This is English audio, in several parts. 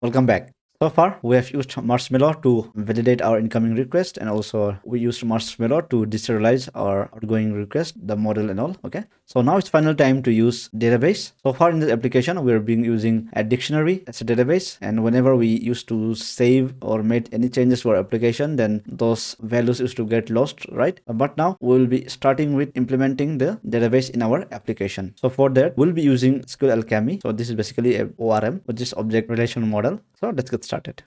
Welcome back. So far, we have used Marshmallow to validate our incoming request, and also we used Marshmallow to deserialize our outgoing request, the model and all. Okay. So now it's final time to use database. So far in this application, we're being using a dictionary as a database, and whenever we used to save or made any changes to our application, then those values used to get lost, right? But now we'll be starting with implementing the database in our application. So for that, we'll be using SQLAlchemy. So this is basically a ORM, which is object relational model. So let's get started.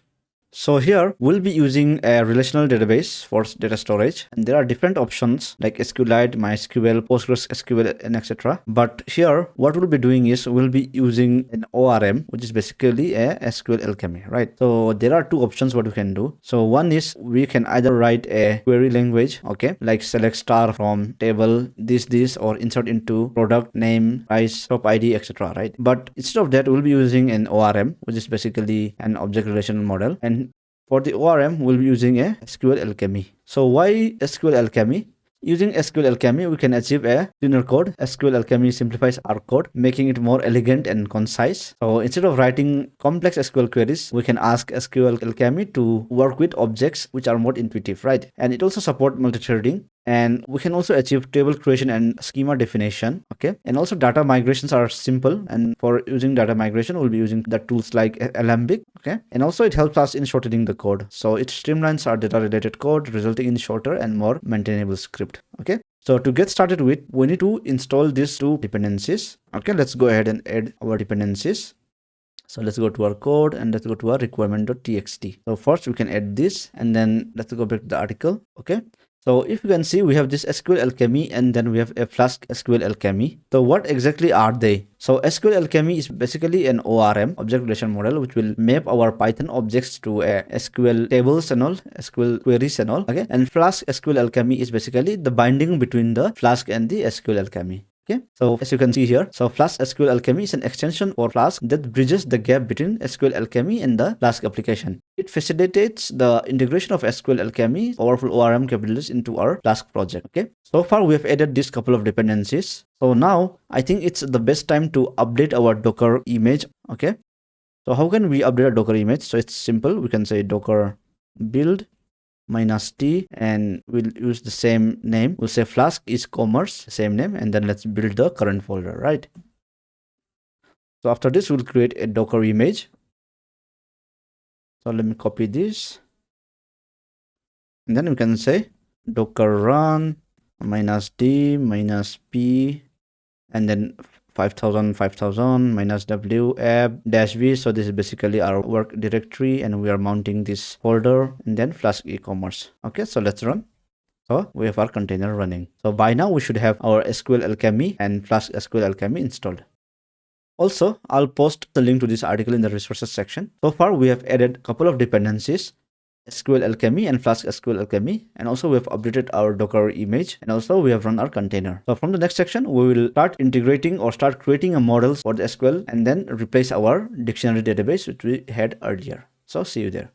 So here we'll be using a relational database for data storage, and there are different options like SQLite, MySQL, PostgreSQL, and etc. But here what we'll be doing is we'll be using an ORM, which is basically a SQLAlchemy, right? So there are two options what we can do. So one is we can either write a query language, okay, like select star from table this or insert into product name, price, shop ID, etc. Right? But instead of that, we'll be using an ORM, which is basically an object relational model, and for the ORM, we'll be using a SQLAlchemy. So why SQLAlchemy? Using SQLAlchemy, we can achieve a cleaner code. SQLAlchemy simplifies our code, making it more elegant and concise. So instead of writing complex SQL queries, we can ask SQLAlchemy to work with objects which are more intuitive, right? And it also supports multi-threading. And we can also achieve table creation and schema definition, okay? And also data migrations are simple, and for using data migration, we'll be using the tools like Alembic, okay? And also it helps us in shortening the code. So it streamlines our data related code, resulting in shorter and more maintainable script, okay? So to get started with, we need to install these two dependencies, okay? Let's go ahead and add our dependencies. So let's go to our code and let's go to our requirement.txt. So first we can add this, and then let's go back to the article, okay? So if you can see, we have this SQLAlchemy, and then we have a Flask SQLAlchemy. So what exactly are they? So SQLAlchemy is basically an ORM, object relation model, which will map our Python objects to SQL tables and all, SQL queries and all. Okay, and Flask SQLAlchemy is basically the binding between the Flask and the SQLAlchemy. Okay, so as you can see here, so Flask SQLAlchemy is an extension for Flask that bridges the gap between SQLAlchemy and the Flask application. It facilitates the integration of SQLAlchemy, powerful ORM capabilities, into our Flask project. Okay, so far we have added this couple of dependencies. So now I think it's the best time to update our Docker image. Okay, so how can we update a Docker image? So it's simple. We can say docker build -t, and we'll use the same name. We'll say Flask is commerce, same name, and then let's build the current folder, right? So after this, we'll create a Docker image. So let me copy this, and then we can say docker run -d -p, and then 5000 -w app -v. So this is basically our work directory, and we are mounting this folder, and then Flask e-commerce. Okay, so let's run. So we have our container running. So by now we should have our SQLAlchemy and Flask SQLAlchemy installed. Also, I'll post the link to this article in the resources section. So far we have added a couple of dependencies, SQLAlchemy and Flask SQLAlchemy, and also we have updated our Docker image, and also we have run our container. So from the next section, we will start integrating or start creating a models for the SQL, and then replace our dictionary database which we had earlier. So see you there.